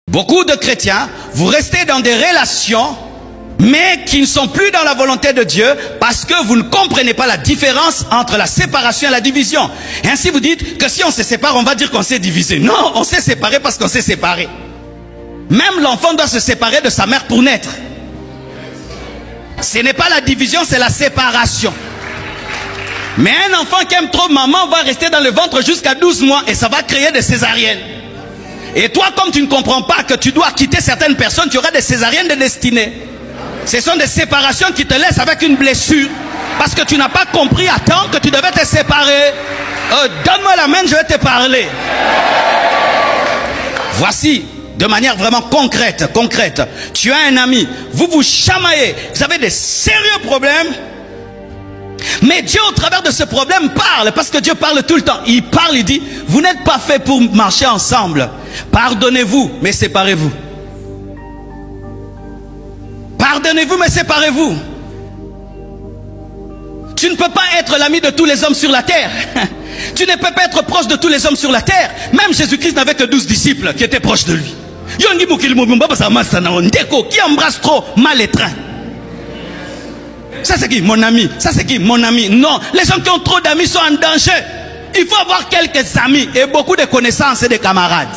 Beaucoup de chrétiens, vous restez dans des relations, mais qui ne sont plus dans la volonté de Dieu, parce que vous ne comprenez pas la différence entre la séparation et la division. Et ainsi vous dites que si on se sépare, on va dire qu'on s'est divisé. Non, on s'est séparé parce qu'on s'est séparé. Même l'enfant doit se séparer de sa mère pour naître. Ce n'est pas la division, c'est la séparation. Mais un enfant qui aime trop maman va rester dans le ventre jusqu'à 12 mois et ça va créer des césariennes. Et toi, comme tu ne comprends pas que tu dois quitter certaines personnes, tu auras des césariennes de destinée. Ce sont des séparations qui te laissent avec une blessure. Parce que tu n'as pas compris à temps que tu devais te séparer. Donne-moi la main, je vais te parler. Voici, de manière vraiment concrète. Tu as un ami, vous vous chamaillez, vous avez des sérieux problèmes. Mais Dieu, au travers de ce problème, parle. Parce que Dieu parle tout le temps. Il parle, il dit, vous n'êtes pas faits pour marcher ensemble. Pardonnez-vous, mais séparez-vous. Pardonnez-vous, mais séparez-vous. Tu ne peux pas être l'ami de tous les hommes sur la terre. Tu ne peux pas être proche de tous les hommes sur la terre. Même Jésus-Christ n'avait que 12 disciples qui étaient proches de lui. Qui embrasse trop mal étreint. Ça c'est qui? Mon ami. Ça c'est qui? Mon ami. Non, les gens qui ont trop d'amis sont en danger. Il faut avoir quelques amis et beaucoup de connaissances et de camarades.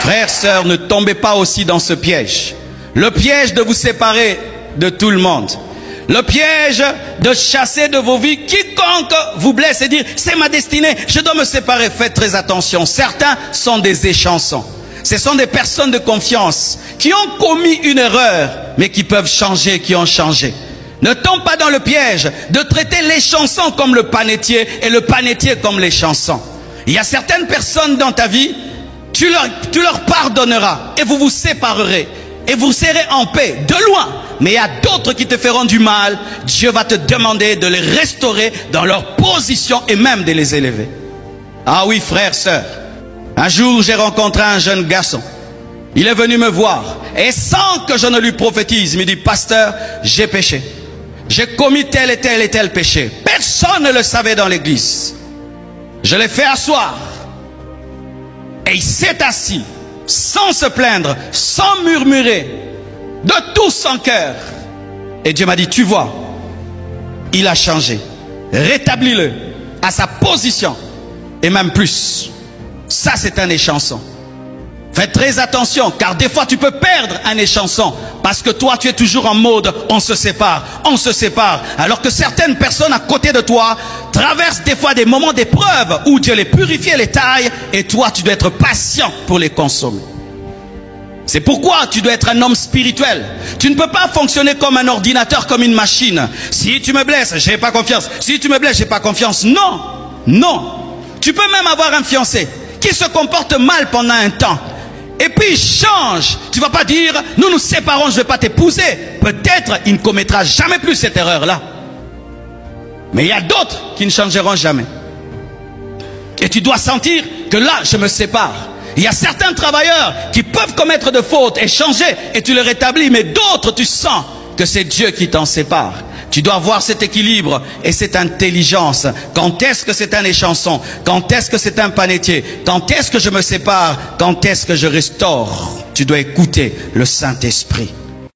Frères, sœurs, ne tombez pas aussi dans ce piège. Le piège de vous séparer de tout le monde. Le piège de chasser de vos vies quiconque vous blesse et dire c'est ma destinée, je dois me séparer. Faites très attention. Certains sont des échansons. Ce sont des personnes de confiance qui ont commis une erreur mais qui peuvent changer, qui ont changé. Ne tombe pas dans le piège de traiter l'échanson comme le panetier et le panetier comme l'échanson. Il y a certaines personnes dans ta vie, tu leur pardonneras et vous vous séparerez. Et vous serez en paix, de loin. Mais il y a d'autres qui te feront du mal. Dieu va te demander de les restaurer dans leur position et même de les élever. Ah oui, frères, sœurs. Un jour, j'ai rencontré un jeune garçon. Il est venu me voir. Et sans que je ne lui prophétise, il me dit, pasteur, j'ai péché. J'ai commis tel et tel et tel péché. Personne ne le savait dans l'église. Je l'ai fait asseoir. Et il s'est assis. Sans se plaindre, sans murmurer, de tout son cœur. Et Dieu m'a dit, tu vois, il a changé. Rétablis-le à sa position. Et même plus. Ça, c'est un échanson. Faites très attention, car des fois tu peux perdre un échanson. Parce que toi, tu es toujours en mode, on se sépare, on se sépare. Alors que certaines personnes à côté de toi traversent des fois des moments d'épreuve où Dieu les purifie et les taille. Et toi, tu dois être patient pour les consommer. C'est pourquoi tu dois être un homme spirituel. Tu ne peux pas fonctionner comme un ordinateur, comme une machine. Si tu me blesses, j'ai pas confiance. Si tu me blesses, j'ai pas confiance. Non, non. Tu peux même avoir un fiancé qui se comporte mal pendant un temps. Et puis il change. Tu ne vas pas dire, nous nous séparons, je ne vais pas t'épouser. Peut-être il ne commettra jamais plus cette erreur-là. Mais il y a d'autres qui ne changeront jamais. Et tu dois sentir que là, je me sépare. Il y a certains travailleurs qui peuvent commettre de fautes et changer et tu les rétablis. Mais d'autres, tu sens que c'est Dieu qui t'en sépare. Tu dois avoir cet équilibre et cette intelligence. Quand est-ce que c'est un échanson? Quand est-ce que c'est un panetier? Quand est-ce que je me sépare? Quand est-ce que je restaure? Tu dois écouter le Saint-Esprit.